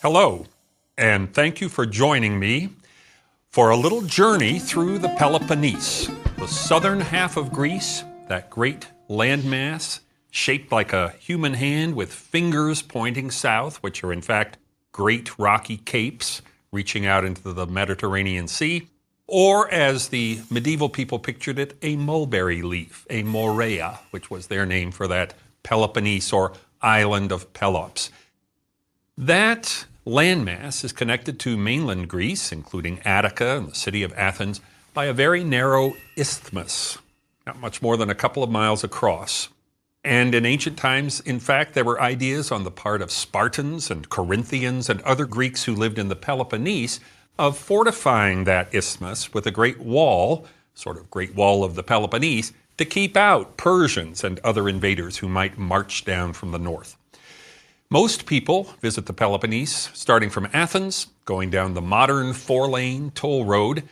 Hello, and thank you for joining me for a little journey through the Peloponnese, the southern half of Greece, that great landmass shaped like a human hand with fingers pointing south, which are in fact great rocky capes reaching out into the Mediterranean Sea, or as the medieval people pictured it, a mulberry leaf, a morea, which was their name for that Peloponnese or island of Pelops. That landmass is connected to mainland Greece, including Attica and the city of Athens, by a very narrow isthmus, not much more than a couple of miles across. And in ancient times, in fact, there were ideas on the part of Spartans and Corinthians and other Greeks who lived in the Peloponnese of fortifying that isthmus with a great wall, sort of Great Wall of the Peloponnese, to keep out Persians and other invaders who might march down from the north. Most people visit the Peloponnese starting from Athens, going down the modern four-lane toll road.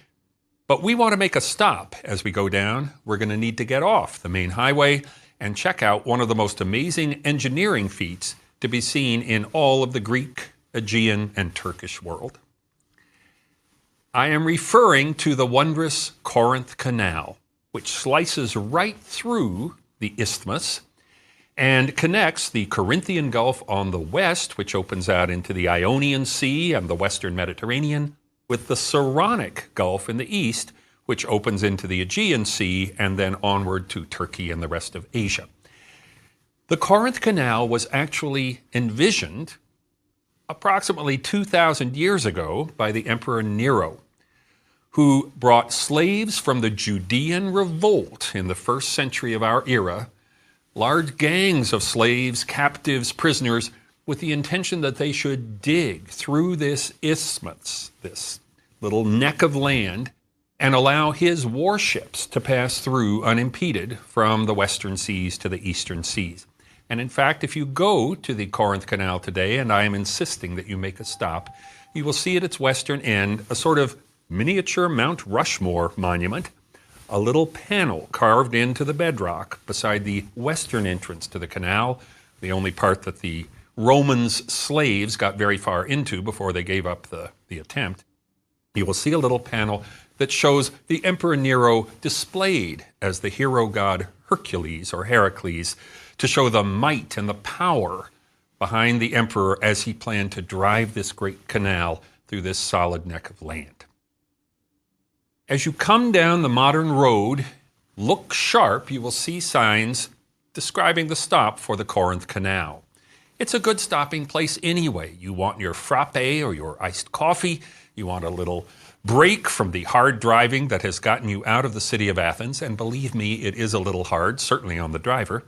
But we want to make a stop as we go down. We're going to need to get off the main highway and check out one of the most amazing engineering feats to be seen in all of the Greek, Aegean, and Turkish world. I am referring to the wondrous Corinth Canal, which slices right through the isthmus and connects the Corinthian Gulf on the west, which opens out into the Ionian Sea and the western Mediterranean, with the Saronic Gulf in the east, which opens into the Aegean Sea and then onward to Turkey and the rest of Asia. The Corinth Canal was actually envisioned approximately 2,000 years ago by the Emperor Nero, who brought slaves from the Judean revolt in the first century of our era, large gangs of slaves, captives, prisoners, with the intention that they should dig through this isthmus, this little neck of land, and allow his warships to pass through unimpeded from the western seas to the eastern seas. And in fact, if you go to the Corinth Canal today, and I am insisting that you make a stop, you will see at its western end a sort of miniature Mount Rushmore monument, a little panel carved into the bedrock beside the western entrance to the canal, the only part that the Romans' slaves got very far into before they gave up the attempt. You will see a little panel that shows the Emperor Nero displayed as the hero god Hercules or Heracles to show the might and the power behind the emperor as he planned to drive this great canal through this solid neck of land. As you come down the modern road, look sharp, you will see signs describing the stop for the Corinth Canal. It's a good stopping place anyway. You want your frappe or your iced coffee. You want a little break from the hard driving that has gotten you out of the city of Athens. And believe me, it is a little hard, certainly on the driver.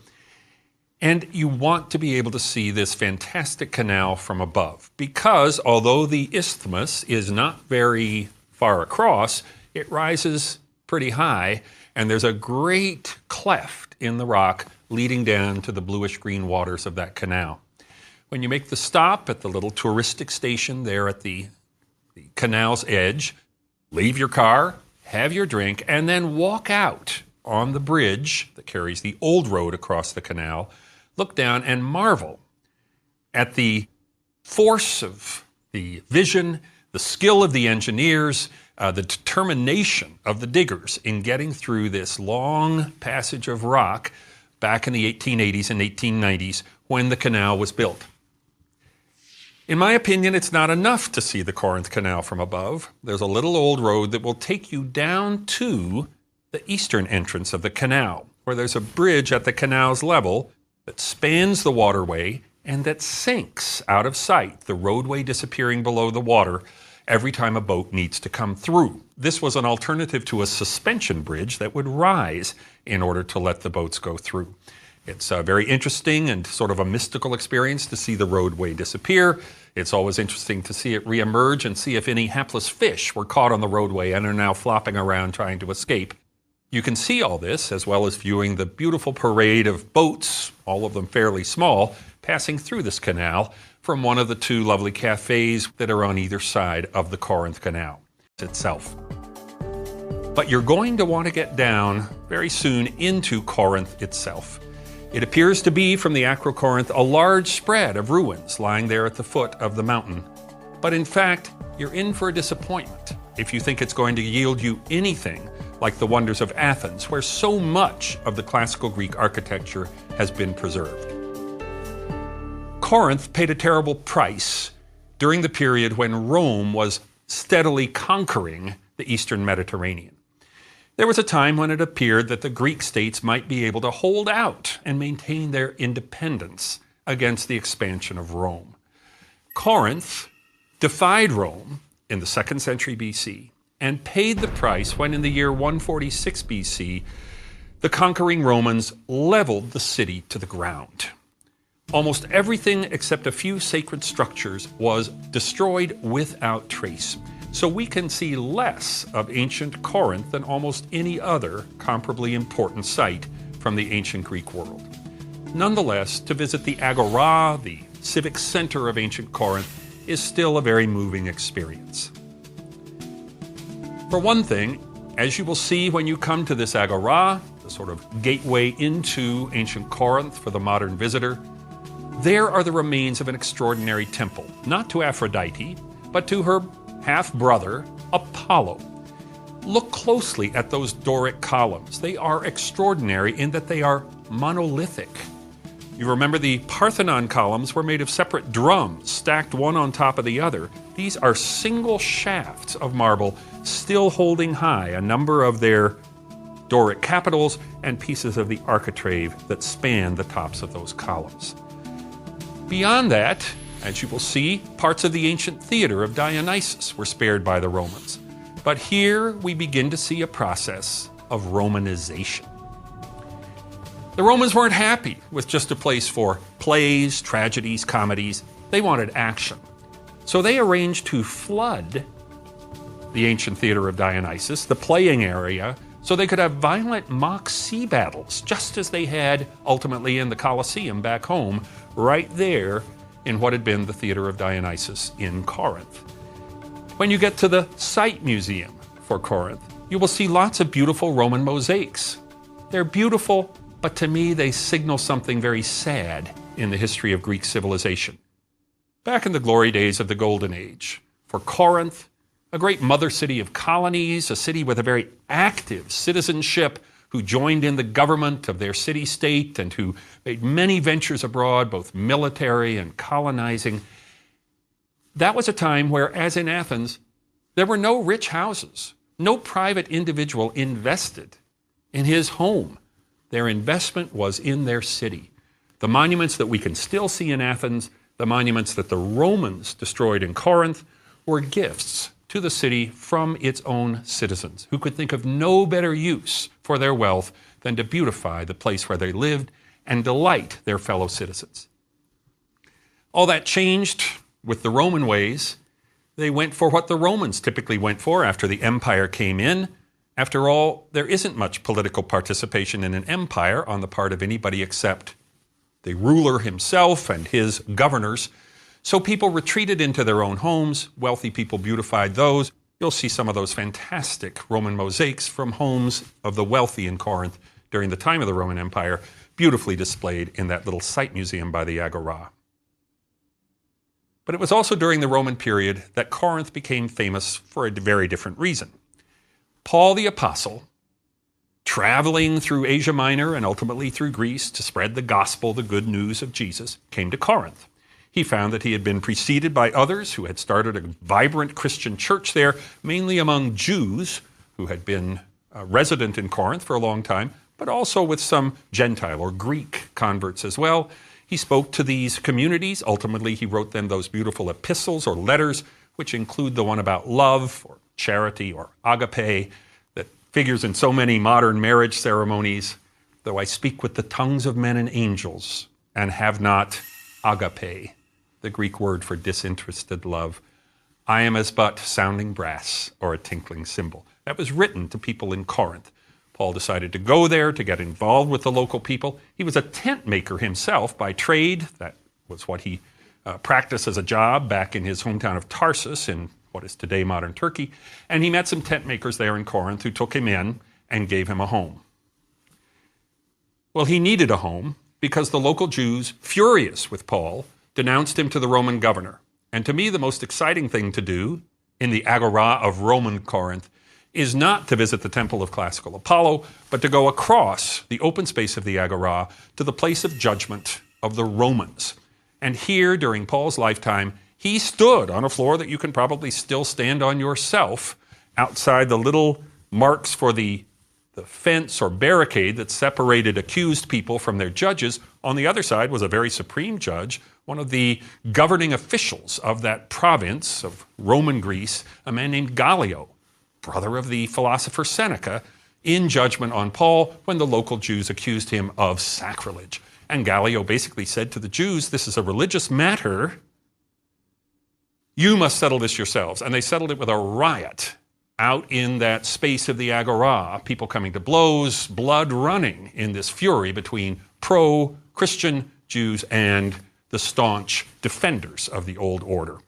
And you want to be able to see this fantastic canal from above. Because although the isthmus is not very far across, it rises pretty high, and there's a great cleft in the rock leading down to the bluish-green waters of that canal. When you make the stop at the little touristic station there at the canal's edge, leave your car, have your drink, and then walk out on the bridge that carries the old road across the canal, look down and marvel at the force of the vision, the skill of the engineers, the determination of the diggers in getting through this long passage of rock back in the 1880s and 1890s when the canal was built. In my opinion, it's not enough to see the Corinth Canal from above. There's a little old road that will take you down to the eastern entrance of the canal, where there's a bridge at the canal's level that spans the waterway and that sinks out of sight, the roadway disappearing below the water every time a boat needs to come through. This was an alternative to a suspension bridge that would rise in order to let the boats go through. It's very interesting and sort of a mystical experience to see the roadway disappear. It's always interesting to see it reemerge and see if any hapless fish were caught on the roadway and are now flopping around trying to escape. You can see all this as well as viewing the beautiful parade of boats, all of them fairly small, passing through this canal from one of the two lovely cafes that are on either side of the Corinth Canal itself. But you're going to want to get down very soon into Corinth itself. It appears to be, from the Acrocorinth, a large spread of ruins lying there at the foot of the mountain. But in fact, you're in for a disappointment if you think it's going to yield you anything like the wonders of Athens, where so much of the classical Greek architecture has been preserved. Corinth paid a terrible price during the period when Rome was steadily conquering the Eastern Mediterranean. There was a time when it appeared that the Greek states might be able to hold out and maintain their independence against the expansion of Rome. Corinth defied Rome in the 2nd century BC and paid the price when in the year 146 BC, the conquering Romans leveled the city to the ground. Almost everything except a few sacred structures was destroyed without trace. So we can see less of ancient Corinth than almost any other comparably important site from the ancient Greek world. Nonetheless, to visit the Agora, the civic center of ancient Corinth, is still a very moving experience. For one thing, as you will see when you come to this Agora, the sort of gateway into ancient Corinth for the modern visitor, there are the remains of an extraordinary temple, not to Aphrodite, but to her half-brother, Apollo. Look closely at those Doric columns. They are extraordinary in that they are monolithic. You remember the Parthenon columns were made of separate drums, stacked one on top of the other. These are single shafts of marble, still holding high a number of their Doric capitals and pieces of the architrave that span the tops of those columns. Beyond that, as you will see, parts of the ancient theater of Dionysus were spared by the Romans. But here we begin to see a process of Romanization. The Romans weren't happy with just a place for plays, tragedies, comedies. They wanted action. So they arranged to flood the ancient theater of Dionysus, the playing area, so they could have violent mock sea battles, just as they had ultimately in the Colosseum back home, right there in what had been the theater of Dionysus in Corinth. When you get to the site museum for Corinth, you will see lots of beautiful Roman mosaics. They're beautiful, but to me they signal something very sad in the history of Greek civilization. Back in the glory days of the Golden Age, for Corinth, a great mother city of colonies, a city with a very active citizenship, who joined in the government of their city-state and who made many ventures abroad, both military and colonizing. That was a time where, as in Athens, there were no rich houses. No private individual invested in his home. Their investment was in their city. The monuments that we can still see in Athens, the monuments that the Romans destroyed in Corinth, were gifts to the city from its own citizens, who could think of no better use for their wealth than to beautify the place where they lived and delight their fellow citizens. All that changed with the Roman ways. They went for what the Romans typically went for after the empire came in. After all, there isn't much political participation in an empire on the part of anybody except the ruler himself and his governors. So people retreated into their own homes. Wealthy people beautified those. You'll see some of those fantastic Roman mosaics from homes of the wealthy in Corinth during the time of the Roman Empire, beautifully displayed in that little site museum by the Agora. But it was also during the Roman period that Corinth became famous for a very different reason. Paul the Apostle, traveling through Asia Minor and ultimately through Greece to spread the gospel, the good news of Jesus, came to Corinth. He found that he had been preceded by others who had started a vibrant Christian church there, mainly among Jews who had been resident in Corinth for a long time, but also with some Gentile or Greek converts as well. He spoke to these communities. Ultimately, he wrote them those beautiful epistles or letters, which include the one about love or charity or agape that figures in so many modern marriage ceremonies. Though I speak with the tongues of men and angels and have not agape, the Greek word for disinterested love, I am as but sounding brass or a tinkling cymbal. That was written to people in Corinth. Paul decided to go there to get involved with the local people. He was a tent maker himself by trade. That was what he practiced as a job back in his hometown of Tarsus in what is today modern Turkey. And he met some tent makers there in Corinth who took him in and gave him a home. Well, he needed a home because the local Jews, furious with Paul, denounced him to the Roman governor. And to me, the most exciting thing to do in the Agora of Roman Corinth is not to visit the temple of classical Apollo, but to go across the open space of the Agora to the place of judgment of the Romans. And here, during Paul's lifetime, he stood on a floor that you can probably still stand on yourself, outside the little marks for the fence or barricade that separated accused people from their judges. On the other side was a very supreme judge, one of the governing officials of that province of Roman Greece, a man named Gallio, brother of the philosopher Seneca, in judgment on Paul when the local Jews accused him of sacrilege. And Gallio basically said to the Jews, this is a religious matter. You must settle this yourselves. And they settled it with a riot out in that space of the Agora, people coming to blows, blood running in this fury between pro-Christian Jews and the staunch defenders of the old order.